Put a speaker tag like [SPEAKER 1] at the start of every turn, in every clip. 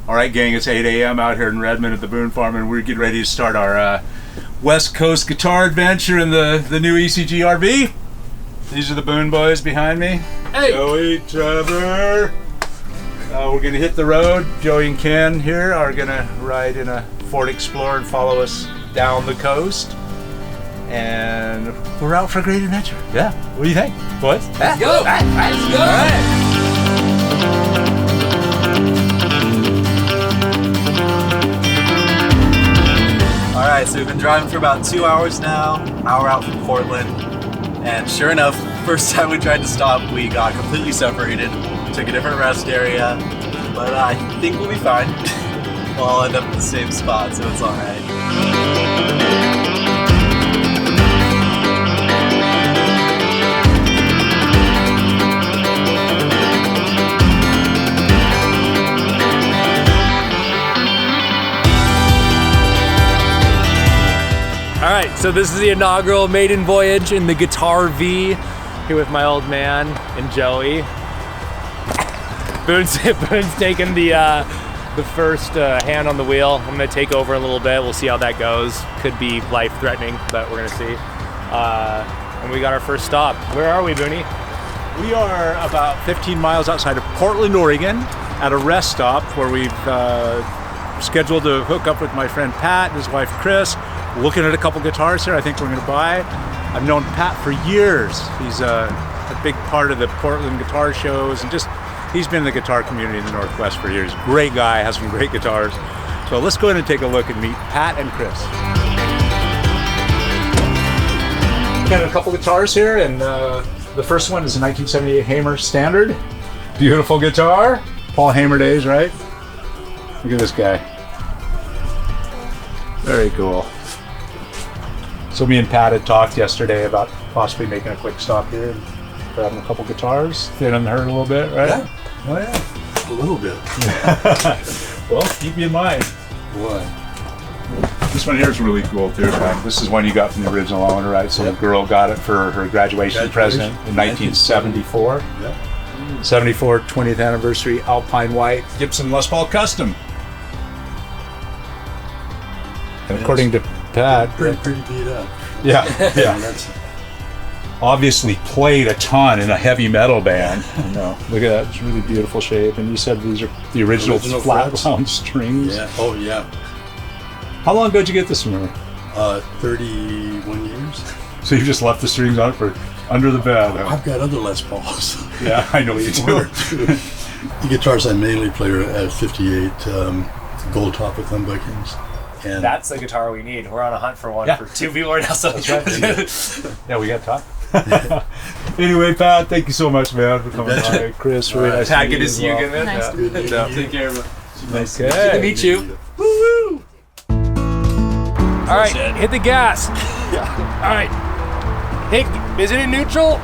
[SPEAKER 1] All right, gang, it's 8 a.m. out here in Redmond at the Boone Farm, and we're getting ready to start our West Coast guitar adventure in the new ECG RV. These are the Boone boys behind me.
[SPEAKER 2] Hey!
[SPEAKER 1] Joey, Trevor. We're going to hit the road. Joey and Ken here are going to ride in a Ford Explorer and follow us down the coast. And we're out for a great adventure. Yeah. What do you think, boys?
[SPEAKER 2] Let's go! Let's go!
[SPEAKER 1] All right.
[SPEAKER 3] Alright, so we've been driving for about 2 hours now, hour out from Portland, and sure enough, first time we tried to stop, we got completely separated, took a different rest area, but I think we'll be fine. We'll all end up in the same spot, so it's alright.
[SPEAKER 2] All right, so this is the inaugural Maiden Voyage in the GuitaRV, here with my old man and Joey. Boone's taking the first hand on the wheel. I'm gonna take over a little bit. We'll see how that goes. Could be life-threatening, but we're gonna see. And we got our first stop. Where are we, Booney?
[SPEAKER 1] We are about 15 miles outside of Portland, Oregon, at a rest stop where we've scheduled to hook up with my friend Pat and his wife Chris. Looking at a couple guitars here I think we're going to buy. I've known Pat for years. He's a big part of the Portland guitar shows, and just he's been in the guitar community in the Northwest for years. Great guy, has some great guitars. So let's go ahead and take a look and meet Pat and Chris. Got a couple guitars here, and the first one is a 1978 Hamer Standard. Beautiful guitar. Paul Hamer days, right? Look at this guy. Very cool. So me and Pat had talked yesterday about possibly making a quick stop here and grabbing a couple guitars, thin on the herd a little bit, right?
[SPEAKER 4] Yeah.
[SPEAKER 1] Oh yeah.
[SPEAKER 4] A little bit.
[SPEAKER 1] Well, keep me in mind.
[SPEAKER 4] What?
[SPEAKER 1] This one here is really cool too, man. This is one you got from the original owner, right? So
[SPEAKER 4] Yep.
[SPEAKER 1] the girl got it for her graduation present in 1974.
[SPEAKER 4] Yep.
[SPEAKER 1] 74 20th anniversary Alpine White Gibson Les Paul Custom. And according to Pat,
[SPEAKER 4] Pretty beat up.
[SPEAKER 1] yeah, yeah.
[SPEAKER 4] That's
[SPEAKER 1] Obviously played a ton in a heavy metal band. No, look at that, it's really beautiful shape. And you said these are the original flat
[SPEAKER 4] frets.
[SPEAKER 1] wound strings.
[SPEAKER 4] yeah. Oh yeah.
[SPEAKER 1] How long ago did you get this from her?
[SPEAKER 4] 31 years.
[SPEAKER 1] So you just left the strings on it for under the bed, huh?
[SPEAKER 4] I've got other Les Pauls.
[SPEAKER 1] Yeah, I know you do.
[SPEAKER 4] The guitars I mainly play are at 58 gold top with humbuckings. And
[SPEAKER 2] That's the guitar we need. We're on a hunt for one
[SPEAKER 1] Yeah.
[SPEAKER 2] for 2 people right now. So
[SPEAKER 1] Yeah, we got time. Anyway, Pat, thank you so much, man, for coming by. Chris, really nice
[SPEAKER 2] Pat,
[SPEAKER 1] to
[SPEAKER 2] good
[SPEAKER 1] meet
[SPEAKER 2] to
[SPEAKER 1] you
[SPEAKER 2] see you
[SPEAKER 1] as
[SPEAKER 2] again, man.
[SPEAKER 5] Nice to
[SPEAKER 4] good to
[SPEAKER 1] Yeah.
[SPEAKER 4] meet
[SPEAKER 2] Take care, everyone.
[SPEAKER 1] well.
[SPEAKER 2] Good to meet you. Woo-hoo! All right, hit the gas. All right. Hey, is it in neutral?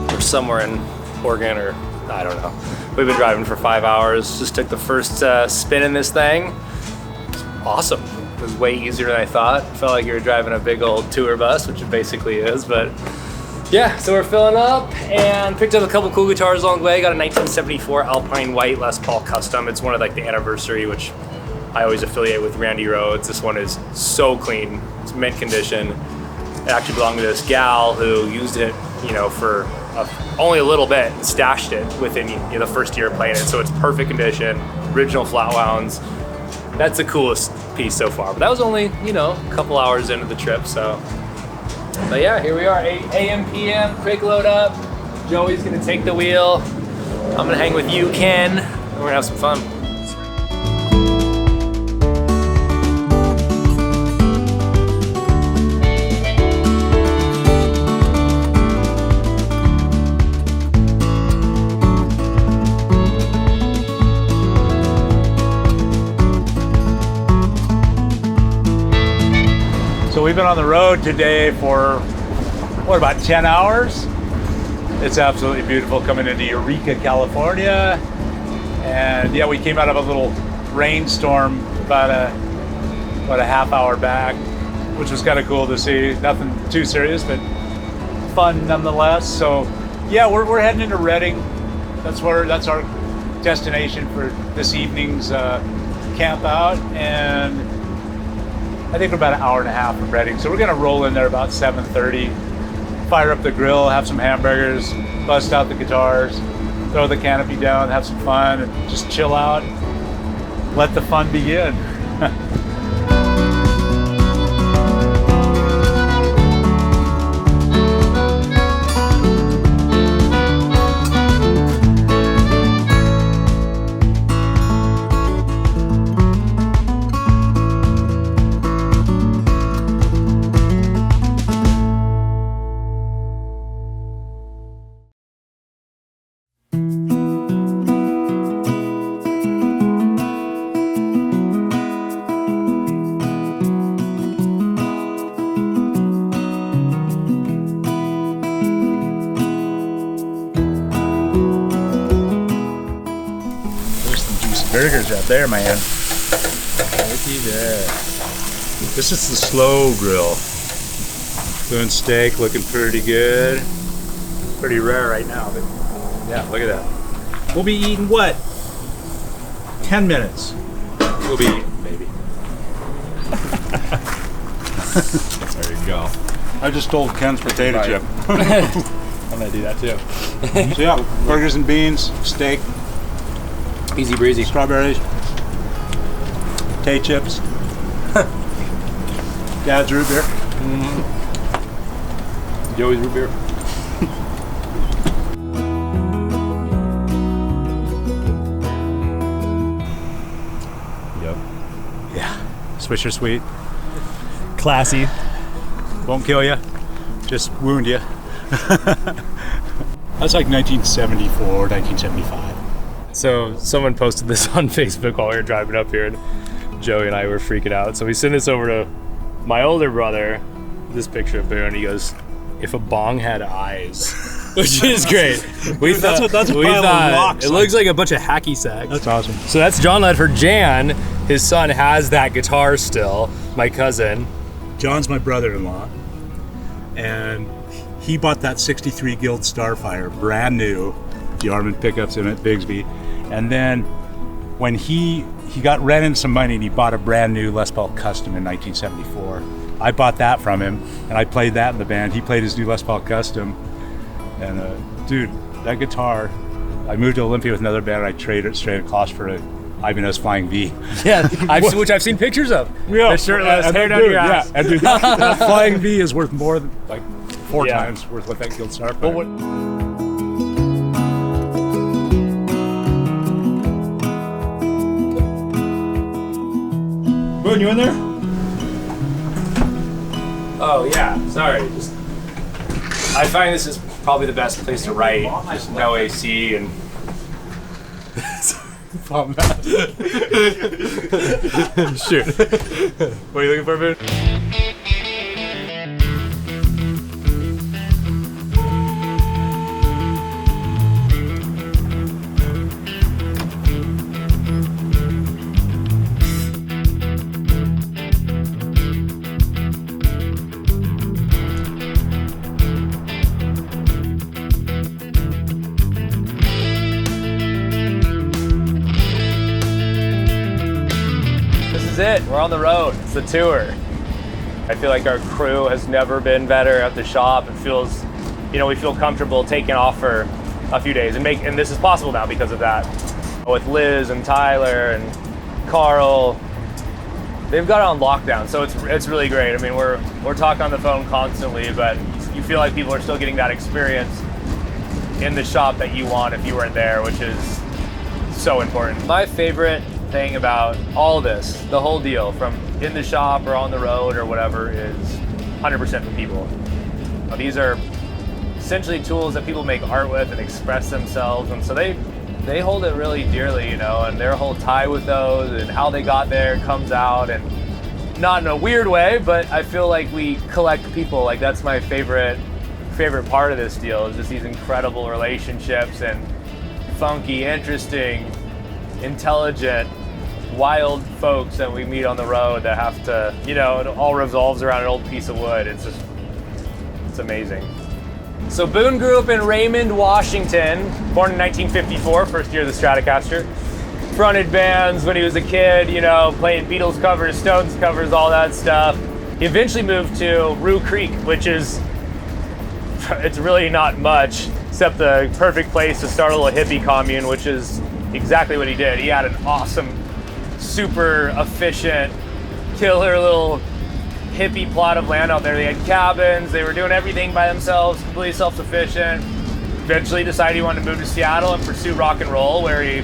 [SPEAKER 2] We're somewhere in Oregon, or I don't know. We've been driving for 5 hours. Just took the first spin in this thing. It's awesome. It was way easier than I thought. Felt like you were driving a big old tour bus, which it basically is, but yeah, so we're filling up and picked up a couple cool guitars along the way. Got a 1974 Alpine White Les Paul Custom. It's one of like the anniversary, which I always affiliate with Randy Rhoads. This one is so clean. It's mint condition. It actually belonged to this gal who used it, you know, for only a little bit and stashed it within the first year of playing it. So it's perfect condition, original flat wounds. That's the coolest piece so far. But that was only, you know, a couple hours into the trip, so. But yeah, here we are, 8 a.m. p.m., quick load up. Joey's gonna take the wheel. I'm gonna hang with you, Ken, and we're gonna have some fun.
[SPEAKER 1] So we've been on the road today for, what, about 10 hours? It's absolutely beautiful coming into Eureka, California. And yeah, we came out of a little rainstorm about a half hour back. which was kind of cool to see. Nothing too serious, but fun nonetheless. So yeah, we're heading into Reading. That's our destination for this evening's camp out, and I think we're about an hour and a half from Reading. So we're gonna roll in there about 7:30, fire up the grill, have some hamburgers, bust out the guitars, throw the canopy down, have some fun, and just chill out. Let the fun begin. Burgers right there, man. Looky there. This is the slow grill. Boone steak looking pretty good. Pretty rare right now, but yeah, look at that. We'll be eating what? 10 minutes. We'll be eating, baby. There you go. I just stole Ken's potato chip. I'm gonna do that too. So yeah, burgers and beans, steak.
[SPEAKER 2] Easy breezy.
[SPEAKER 1] Strawberries, Tay chips, Dad's root beer, Joey's root beer. Yep. Yeah. Swisher sweet.
[SPEAKER 5] Classy.
[SPEAKER 1] Won't kill you, just wound you. That's like 1974, 1975.
[SPEAKER 2] So someone posted this on Facebook while we were driving up here, and Joey and I were freaking out. So we sent this over to my older brother, this picture of Boone, and he goes, "If a bong had eyes," which is great. We
[SPEAKER 1] Dude,
[SPEAKER 2] thought,
[SPEAKER 1] that's a
[SPEAKER 2] we
[SPEAKER 1] pile of
[SPEAKER 2] thought
[SPEAKER 1] rocks.
[SPEAKER 2] it looks like a bunch of hacky sacks.
[SPEAKER 1] That's awesome.
[SPEAKER 2] So that's John Ledford. Jan, his son, has that guitar still. My cousin.
[SPEAKER 1] John's my brother-in-law, and he bought that 63 Guild Starfire, brand new. The Armin pickups in at Bigsby. And then when he ran in some money and he bought a brand new Les Paul Custom in 1974. I bought that from him, and I played that in the band. He played his new Les Paul Custom. And dude, that guitar, I moved to Olympia with another band, and I traded it straight across for a Ibanez Flying V.
[SPEAKER 2] Yeah, which I've seen pictures of.
[SPEAKER 1] Yeah,
[SPEAKER 2] the shirtless,
[SPEAKER 1] and
[SPEAKER 2] hair
[SPEAKER 1] dude,
[SPEAKER 2] down your ass.
[SPEAKER 1] Yeah, and dude, that Flying V is worth more than like 4
[SPEAKER 2] Yeah.
[SPEAKER 1] times worth what that Guild Starfire.
[SPEAKER 2] But what?
[SPEAKER 1] Boone, you in there?
[SPEAKER 2] Oh yeah, sorry. I find this is probably the best place to write. Just no AC and. Shoot. What are you looking for, Boone? It. We're on the road. It's the tour. I feel like our crew has never been better at the shop. It feels, we feel comfortable taking off for a few days, and this is possible now because of that. With Liz and Tyler and Carl, they've got it on lockdown, so it's really great. I mean, we're talking on the phone constantly, but you feel like people are still getting that experience in the shop that you want if you weren't there, which is so important. My favorite thing about all this, the whole deal, from in the shop or on the road or whatever, is 100% for people. These are essentially tools that people make art with and express themselves, and so they hold it really dearly, and their whole tie with those and how they got there comes out, and not in a weird way, but I feel like we collect people. Like, that's my favorite part of this deal, is just these incredible relationships and funky, interesting, intelligent, wild folks that we meet on the road that have to, you know, it all revolves around an old piece of wood. It's amazing. So Boone grew up in Raymond, Washington, born in 1954, first year of the Stratocaster. Fronted bands when he was a kid, you know, playing Beatles covers, Stones covers, all that stuff. He eventually moved to Rue Creek, which is, it's really not much, except the perfect place to start a little hippie commune, which is exactly what he did. He had an awesome, super efficient, killer little hippie plot of land out there. They had cabins, they were doing everything by themselves, completely self-sufficient. Eventually decided he wanted to move to Seattle and pursue rock and roll, where he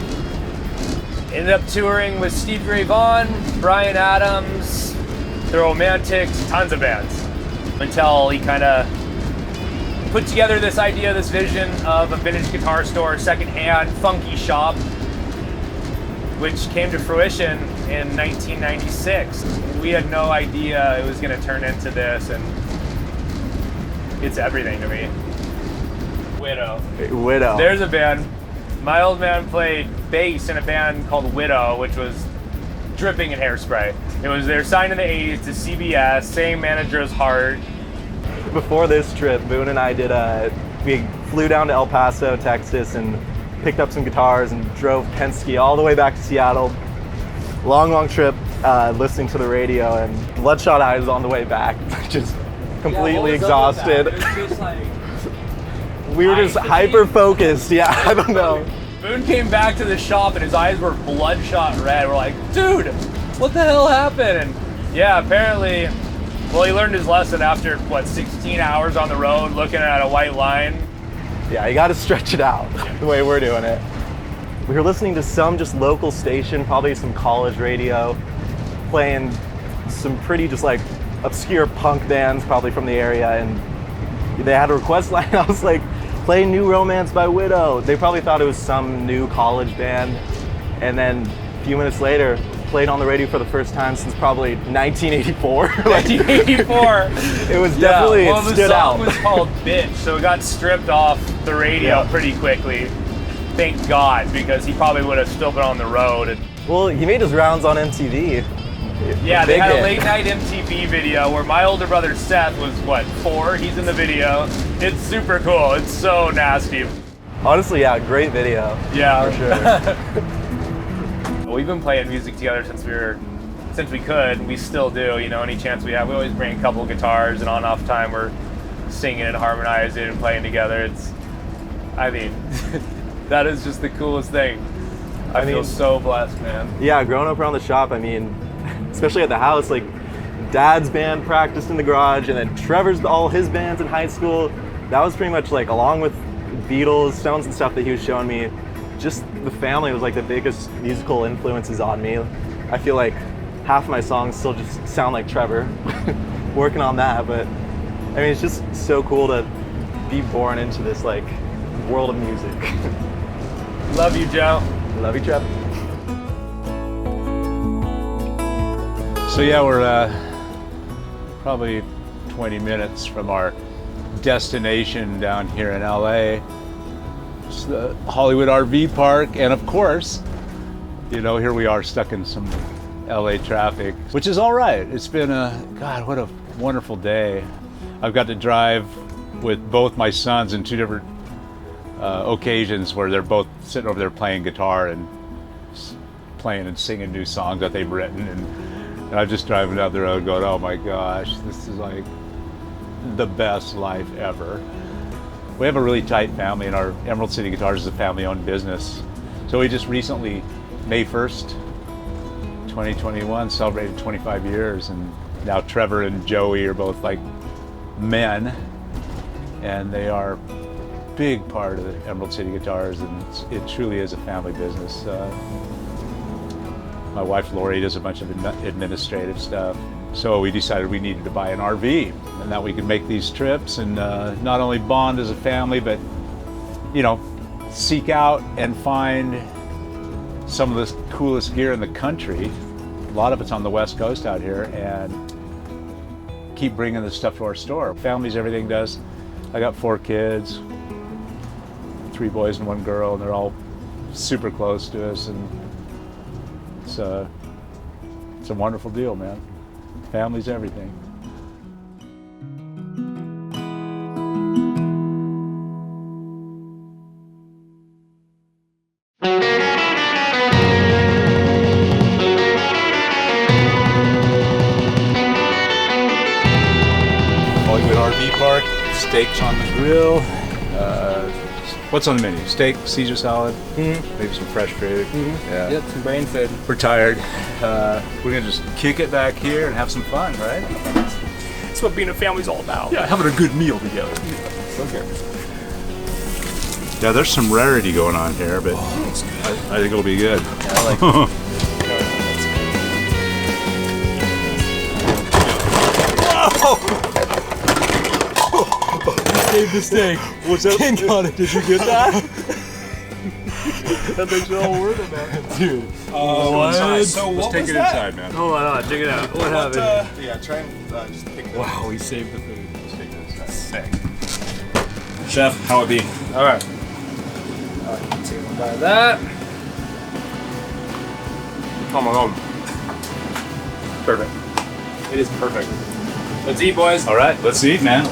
[SPEAKER 2] ended up touring with Stevie Ray Vaughan, Bryan Adams, The Romantics, tons of bands, until he kind of put together this idea, this vision of a vintage guitar store, secondhand, funky shop, which came to fruition in 1996. We had no idea it was going to turn into this, and it's everything to me. Widow. There's a band. My old man played bass in a band called Widow, which was dripping in hairspray. They were signed in the 80s to CBS, same manager as Hart.
[SPEAKER 6] Before this trip, Boone and I we flew down to El Paso, Texas, and picked up some guitars and drove Penske all the way back to Seattle. Long trip, listening to the radio, and bloodshot eyes on the way back, just completely exhausted. We were just hyper-focused, I don't know.
[SPEAKER 2] Boone came back to the shop and his eyes were bloodshot red. We're like, dude, what the hell happened? And yeah, apparently, well, he learned his lesson after, 16 hours on the road looking at a white line.
[SPEAKER 6] Yeah, you gotta stretch it out the way we're doing it. We were listening to some just local station, probably some college radio, playing some pretty just like obscure punk bands probably from the area, and they had a request line. I was like, play New Romance by Widow. They probably thought it was some new college band, and then a few minutes later, played on the radio for the first time since probably 1984.
[SPEAKER 2] 1984.
[SPEAKER 6] It was definitely,
[SPEAKER 2] it
[SPEAKER 6] stood out.
[SPEAKER 2] The song was called Bitch, so it got stripped off the radio pretty quickly. Thank God, because he probably would have still been on the road.
[SPEAKER 6] Well, he made his rounds on MTV.
[SPEAKER 2] Yeah, they had a late night MTV video where my older brother Seth was, 4? He's in the video. It's super cool. It's so nasty.
[SPEAKER 6] Honestly, yeah, great video.
[SPEAKER 2] Yeah.
[SPEAKER 6] For sure.
[SPEAKER 2] We've been playing music together since we could. We still do, you know, any chance we have. We always bring a couple of guitars, and on off time we're singing and harmonizing and playing together. That is just the coolest thing. I feel so blessed, man.
[SPEAKER 6] Yeah, growing up around the shop, especially at the house, like Dad's band practiced in the garage, and then Trevor's, all his bands in high school. That was pretty much like, along with Beatles, Stones and stuff that he was showing me, just the family was like the biggest musical influences on me. I feel like half of my songs still just sound like Trevor. Working on that, but it's just so cool to be born into this like world of music.
[SPEAKER 2] Love you, Joe.
[SPEAKER 6] Love you, Trevor.
[SPEAKER 1] So yeah, we're probably 20 minutes from our destination down here in LA. It's the Hollywood RV Park, and of course, here we are stuck in some LA traffic, which is all right. It's been God, what a wonderful day. I've got to drive with both my sons in two different occasions where they're both sitting over there playing guitar and playing and singing new songs that they've written, and I'm just driving down the road going, oh my gosh, this is like the best life ever. We have a really tight family, and our Emerald City Guitars is a family-owned business. So we just recently, May 1st, 2021, celebrated 25 years, and now Trevor and Joey are both like men, and they are a big part of the Emerald City Guitars, and it truly is a family business. My wife Lori does a bunch of administrative stuff. So we decided we needed to buy an RV, and that we could make these trips and not only bond as a family, but seek out and find some of the coolest gear in the country. A lot of it's on the West Coast out here, and keep bringing this stuff to our store. Family's everything to us. I got 4 kids, 3 boys and 1 girl, and they're all super close to us, and it's It's a wonderful deal, man. Family's everything. RV park, steaks on the grill. What's on the menu? Steak, Caesar salad, maybe some fresh fruit. Yeah.
[SPEAKER 2] Yep, some brain food.
[SPEAKER 1] We're tired. We're gonna just kick it back here and have some fun, right?
[SPEAKER 2] That's what being a family's all about.
[SPEAKER 1] Yeah, having a good meal together. Yeah, there's some rarity going on here, but I think it'll be good.
[SPEAKER 2] Yeah, I like it.
[SPEAKER 5] Save the steak.
[SPEAKER 1] What's that?
[SPEAKER 5] King on it. Did you get that?
[SPEAKER 1] That makes it all worth it, man.
[SPEAKER 5] Dude.
[SPEAKER 1] What?
[SPEAKER 3] So
[SPEAKER 1] Let's take it inside, man.
[SPEAKER 2] Hold on, check it out. What happened?
[SPEAKER 3] Yeah, try and just pick that.
[SPEAKER 5] Wow, we saved the food.
[SPEAKER 1] Let's take it inside.
[SPEAKER 5] Sick. Chef, how it be?
[SPEAKER 2] All right. Take one bite of that. Oh my god. Perfect. It is perfect. Let's eat, boys.
[SPEAKER 1] All right, let's eat, man.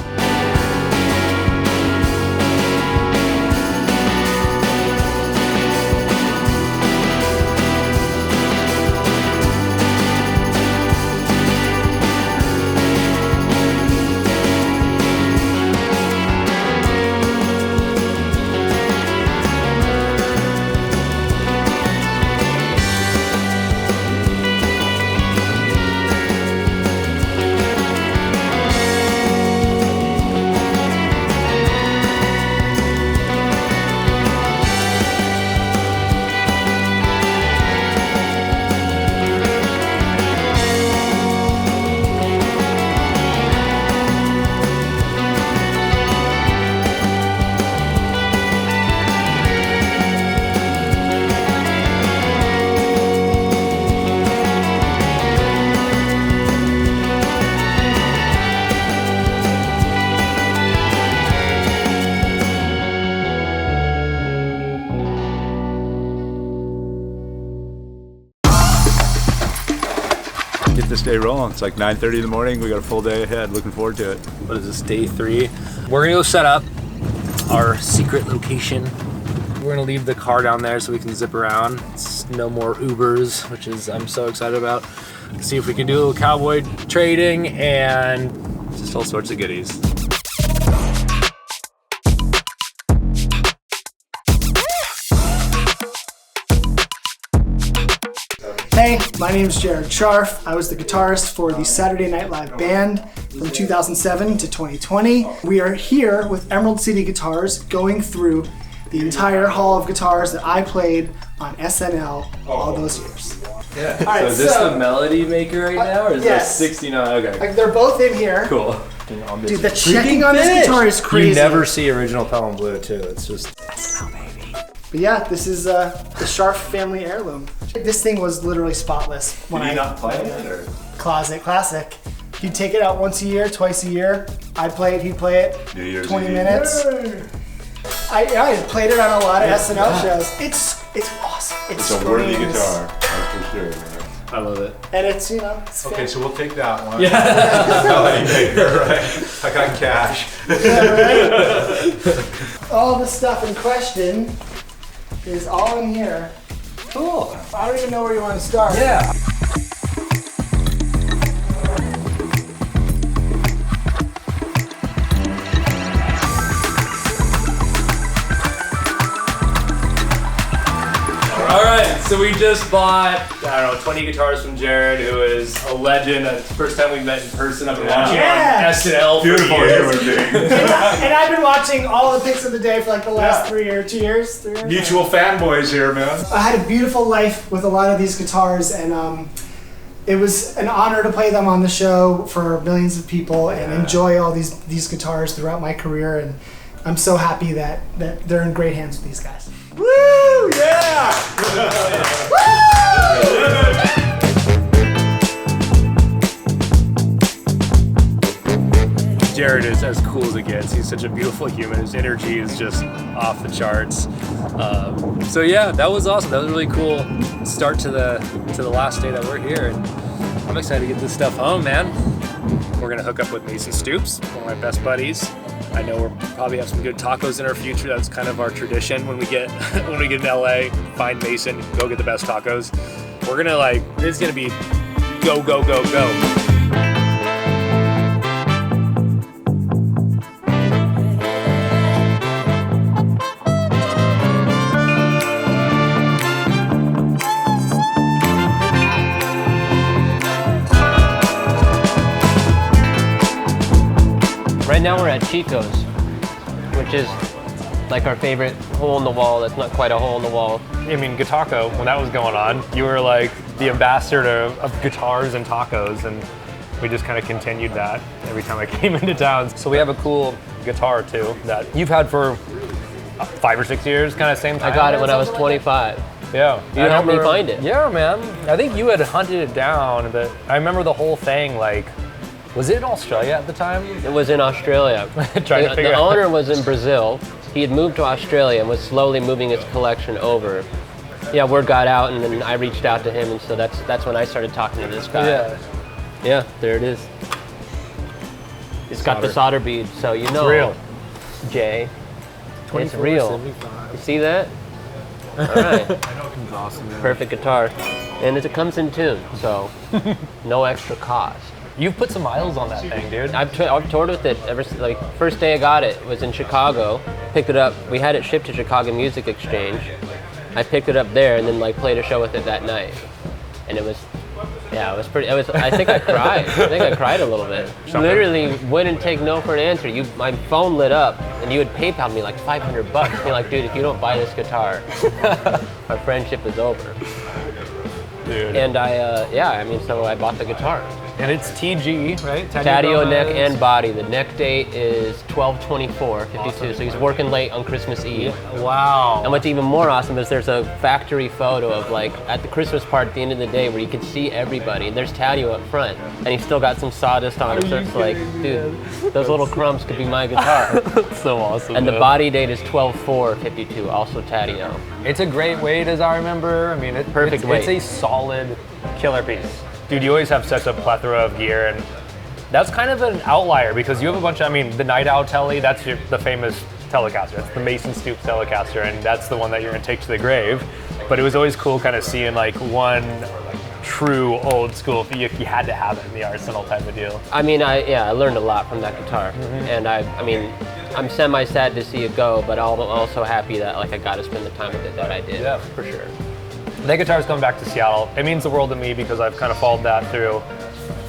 [SPEAKER 1] Get this day rolling. It's like 9:30 in the morning. We got a full day ahead. Looking forward to it.
[SPEAKER 2] What is this, day 3? We're gonna go set up our secret location. We're gonna leave the car down there so we can zip around. It's no more Ubers, which is I'm so excited about. See if we can do a little cowboy trading and just all sorts of goodies.
[SPEAKER 7] Hey, my name is Jared Scharff. I was the guitarist for the Saturday Night Live band from 2007 to 2020. We are here with Emerald City Guitars going through the entire hall of guitars that I played on SNL all those years.
[SPEAKER 2] Yeah.
[SPEAKER 7] All right,
[SPEAKER 2] so is this the melody maker right now, or is
[SPEAKER 7] yes.
[SPEAKER 2] that 69? Okay.
[SPEAKER 7] Like, they're both in here.
[SPEAKER 2] Cool.
[SPEAKER 7] Dude, the checking on this guitar is crazy.
[SPEAKER 2] You never see original Pelham Blue too. It's just
[SPEAKER 7] SNL, baby. But yeah, this is the Scharff family heirloom. This thing was literally spotless when I
[SPEAKER 3] not play it, or?
[SPEAKER 7] Classic. He'd take it out once a year, twice a year. I'd play it, he'd play it.
[SPEAKER 1] New Year's
[SPEAKER 7] 20
[SPEAKER 1] Eve.
[SPEAKER 7] minutes. I played it on a lot of SNL shows. It's awesome.
[SPEAKER 1] It's a worthy guitar, that's for sure, man.
[SPEAKER 2] I love it.
[SPEAKER 7] And it's, you know, it's
[SPEAKER 1] Okay, so we'll take that one.
[SPEAKER 2] Yeah.
[SPEAKER 1] Melody maker, right? I got cash.
[SPEAKER 7] all the stuff in question is all in here.
[SPEAKER 2] Cool.
[SPEAKER 7] I don't even know where you want to start.
[SPEAKER 2] Yeah. Alright, so we just bought, I don't know, 20 guitars from Jared, who is a legend. It's the first time we met in person. I've been watching
[SPEAKER 7] Yeah.
[SPEAKER 2] on SNL for
[SPEAKER 1] Beautiful
[SPEAKER 2] years.
[SPEAKER 1] human being.
[SPEAKER 7] And I've been watching all the picks of the day for like the last 3 years.
[SPEAKER 1] Mutual fanboys here, man.
[SPEAKER 7] I had a beautiful life with a lot of these guitars, and it was an honor to play them on the show for millions of people and enjoy all these guitars throughout my career. And I'm so happy that they're in great hands with these guys.
[SPEAKER 1] Woo! Yeah!
[SPEAKER 2] Jared is as cool as it gets. He's such a beautiful human. His energy is just off the charts. So yeah, that was awesome. That was a really cool start to the last day that we're here. And I'm excited to get this stuff home, man. We're gonna hook up with Mason Stoops, one of my best buddies. I know we'll probably have some good tacos in our future. That's kind of our tradition when we get in LA. Find Mason, go get the best tacos. We're gonna this is gonna be go, go, go, go.
[SPEAKER 8] Right now we're at Chico's, which is like our favorite hole in the wall. That's not quite a hole in the wall.
[SPEAKER 2] I mean, Guitaco, when that was going on, you were like the ambassador of guitars and tacos, and we just kind of continued that every time I came into town. So we have a cool guitar too that you've had for 5 or 6 years, kind of same time.
[SPEAKER 8] I got it when I was 25.
[SPEAKER 2] Yeah.
[SPEAKER 8] You helped me find it.
[SPEAKER 2] Yeah, man. I think you had hunted it down, but I remember the whole thing, was it in Australia at the time?
[SPEAKER 8] It was in Australia. The owner was in Brazil. He had moved to Australia and was slowly moving his collection over. Yeah, word got out, and then I reached out to him, and so that's when I started talking to this guy.
[SPEAKER 2] Yeah.
[SPEAKER 8] Yeah, there it is. It's got the solder bead, so you know.
[SPEAKER 2] It's real.
[SPEAKER 8] Jay. It's real. You see that? All right.
[SPEAKER 2] It's awesome, man.
[SPEAKER 8] Perfect guitar. And it comes in tune, so no extra cost.
[SPEAKER 2] You've put some miles on that thing, dude.
[SPEAKER 8] I've toured with it ever since, first day I got it was in Chicago. Picked it up, we had it shipped to Chicago Music Exchange. I picked it up there and then played a show with it that night. And it was pretty, I think I cried. I think I cried a little bit. Literally wouldn't take no for an answer. My phone lit up and you would PayPal me like $500. Be like, dude, if you don't buy this guitar, our friendship is over.
[SPEAKER 2] Dude.
[SPEAKER 8] And so I bought the guitar.
[SPEAKER 2] And it's TG, right?
[SPEAKER 8] Tadio neck and body. The neck date is 12/24/52, awesome. So he's working late on Christmas Eve.
[SPEAKER 2] Wow.
[SPEAKER 8] And what's even more awesome is there's a factory photo of at the Christmas party at the end of the day where you can see everybody. And there's Tadio up front, and he's still got some sawdust on him. So it's like, dude, those little crumbs could be my guitar.
[SPEAKER 2] That's so awesome.
[SPEAKER 8] And the body date is 12/4/52, also Tadio.
[SPEAKER 2] It's a great weight, as I remember. I mean,
[SPEAKER 8] Perfect weight.
[SPEAKER 2] It's a solid killer piece. Dude, you always have such a plethora of gear, and that's kind of an outlier because you have a bunch of, the Night Owl Tele, that's the famous Telecaster. It's the Mason Stoops Telecaster, and that's the one that you're gonna take to the grave. But it was always cool kind of seeing one true old school, you had to have it in the arsenal type of deal.
[SPEAKER 8] I learned a lot from that guitar. And I'm semi-sad to see it go, but I'm also happy that I got to spend the time with it that I did.
[SPEAKER 2] Yeah, for sure. That guitar's coming back to Seattle. It means the world to me because I've kind of followed that through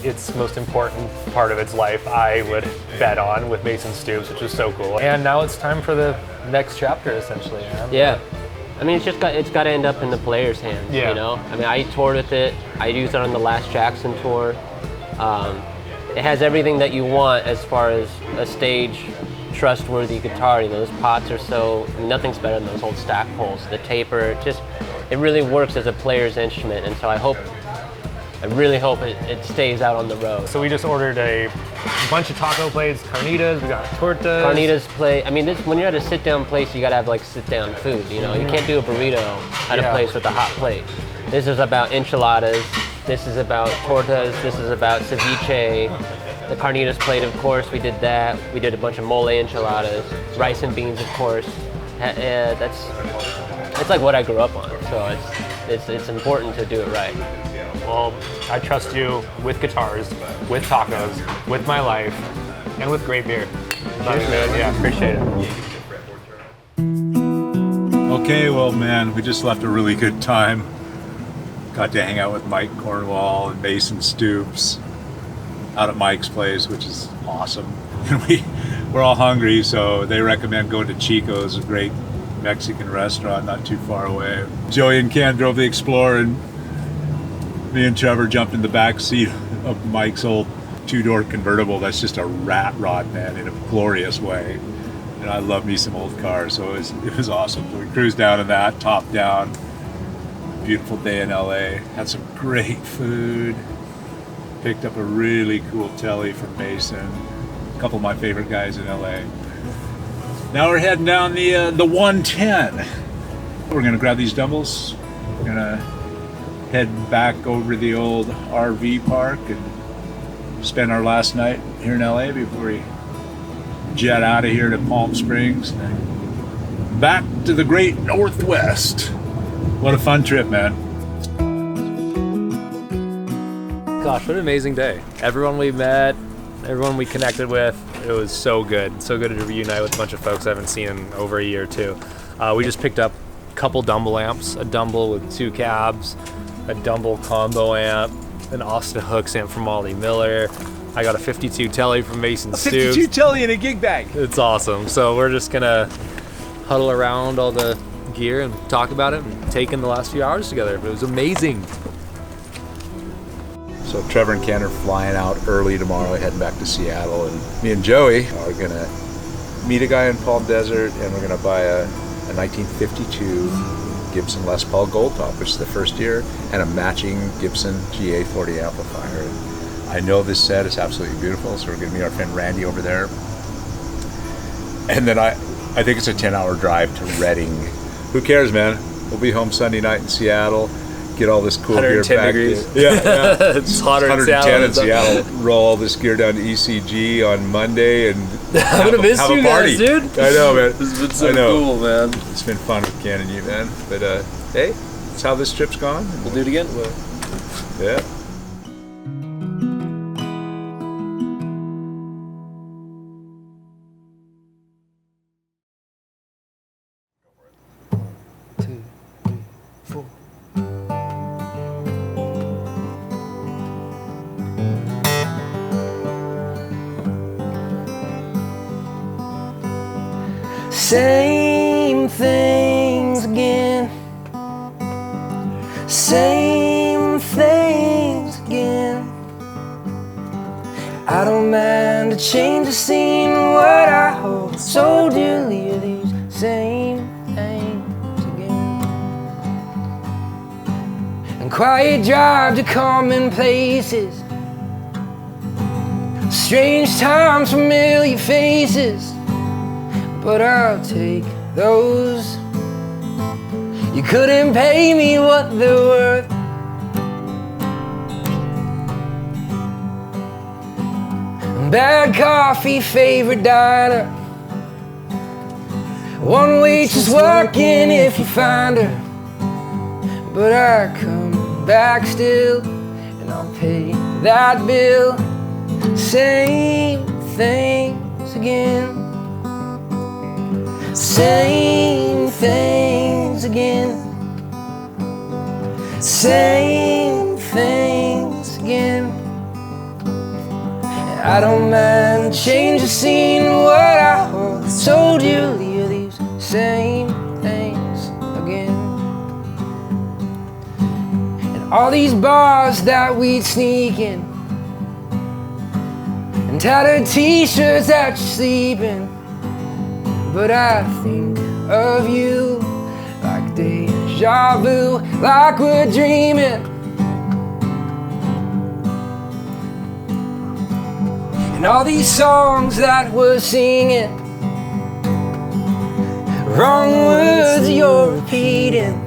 [SPEAKER 2] its most important part of its life, I would bet on, with Mason Stoops, which is so cool. And now it's time for the next chapter, essentially. Man.
[SPEAKER 8] Yeah. It's got to end up in the player's hands,
[SPEAKER 2] yeah.
[SPEAKER 8] You know? I toured with it. I used it on the last Jackson tour. It has everything that you want as far as a stage trustworthy guitar. Those pots are nothing's better than those old stack poles. The taper, it really works as a player's instrument, and so I really hope it stays out on the road.
[SPEAKER 2] So we just ordered a bunch of taco plates, carnitas, we got tortas.
[SPEAKER 8] Carnitas plate. When you're at a sit-down place, you gotta have sit-down food. You can't do a burrito at a place with a hot plate. This is about enchiladas. This is about tortas. This is about ceviche. The carnitas plate, of course, we did that. We did a bunch of mole enchiladas, rice and beans, of course. It's like what I grew up on, so it's important to do it right.
[SPEAKER 2] Well, I trust you with guitars, with tacos, with my life, and with great beer. Cheers, man. Yeah, appreciate it.
[SPEAKER 1] Okay, well, man, we just left a really good time. Got to hang out with Mike Cornwall and Mason Stoops out at Mike's place, which is awesome. And we're all hungry, so they recommend going to Chico's, a great Mexican restaurant not too far away. Joey and Ken drove the Explorer, and me and Trevor jumped in the back seat of Mike's old two-door convertible. That's just a rat rod, man, in a glorious way. And I love me some old cars, so it was awesome. So we cruised down in that, top down. Beautiful day in LA. Had some great food. Picked up a really cool telly from Mason. A couple of my favorite guys in LA. Now we're heading down the 110. We're gonna grab these Dumbles. We're gonna heading back over to the old RV park and spend our last night here in LA before we jet out of here to Palm Springs and then back to the great Northwest. What a fun trip, man.
[SPEAKER 2] Gosh, what an amazing day. Everyone we met, everyone we connected with, it was so good. So good to reunite with a bunch of folks I haven't seen in over a year or two. We just picked up a couple Dumble amps, a Dumble with 2 cabs, a Dumble combo amp, an Austen Hooks amp from Ollie Miller. I got a 52 Telly from Mason Stoops.
[SPEAKER 1] 52 Telly in a gig bag.
[SPEAKER 2] It's awesome. So we're just gonna huddle around all the gear and talk about it and take in the last few hours together. It was amazing.
[SPEAKER 1] So Trevor and Ken are flying out early tomorrow, heading back to Seattle, and me and Joey are gonna meet a guy in Palm Desert, and we're gonna buy a 1952 Gibson Les Paul Gold Top, which is the first year, and a matching Gibson GA40 amplifier. And I know this set is absolutely beautiful, so we're gonna meet our friend Randy over there. And then I think it's a 10-hour drive to Redding. Who cares, man? We'll be home Sunday night in Seattle. Get all this cool gear
[SPEAKER 2] 110
[SPEAKER 1] back.
[SPEAKER 2] degrees.
[SPEAKER 1] Yeah.
[SPEAKER 2] It's hotter in
[SPEAKER 1] 110 in
[SPEAKER 2] Seattle.
[SPEAKER 1] Seattle. Roll all this gear down to ECG on Monday and
[SPEAKER 2] I'm gonna miss you guys, dude.
[SPEAKER 1] I know, man.
[SPEAKER 2] This has been so
[SPEAKER 1] I know.
[SPEAKER 2] cool, man.
[SPEAKER 1] It's been fun with Ken and you, man. But hey, that's how this trip's gone.
[SPEAKER 2] We'll do it again.
[SPEAKER 1] Yeah.
[SPEAKER 9] Same things again. Same things again. I don't mind to change the scene. What I hold so dearly are these same things again. And quiet drive to common places. Strange times, familiar faces. But I'll take those. You couldn't pay me what they're worth. Bad coffee, favorite diner. One waitress working if you find her. But I come back still, and I'll pay that bill. Same things again. Same things again. Same things again. And I don't mind change the scene. What I hold so dearly are these same things again. And all these bars that we'd sneak in, and tattered t-shirts that you're sleeping. But I think of you like deja vu, like we're dreaming. And all these songs that we're singing, wrong words you're repeating.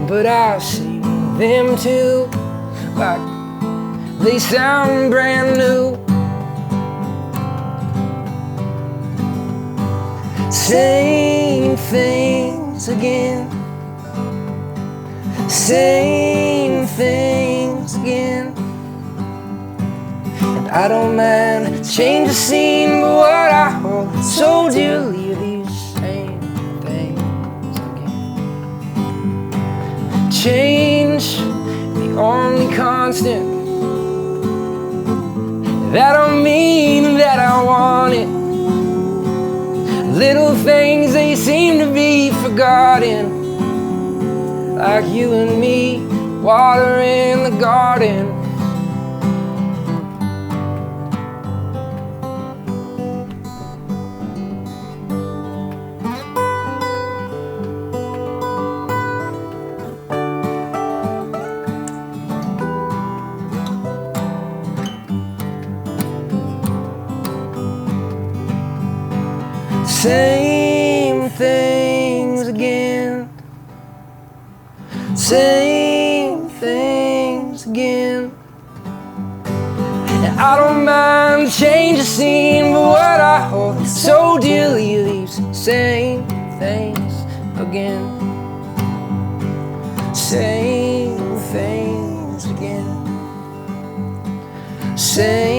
[SPEAKER 9] But I sing them too, like they sound brand new. Same things again. Same things again. And I don't mind change the scene, but what I hold so dearly are these same things again. Change, the only constant. That don't mean that I want it. Little things, they seem to be forgotten. Like you and me, water in the garden. Same things again. Same I don't mind change of scene, but what I hold so dearly leaves same things again. Same things again. Same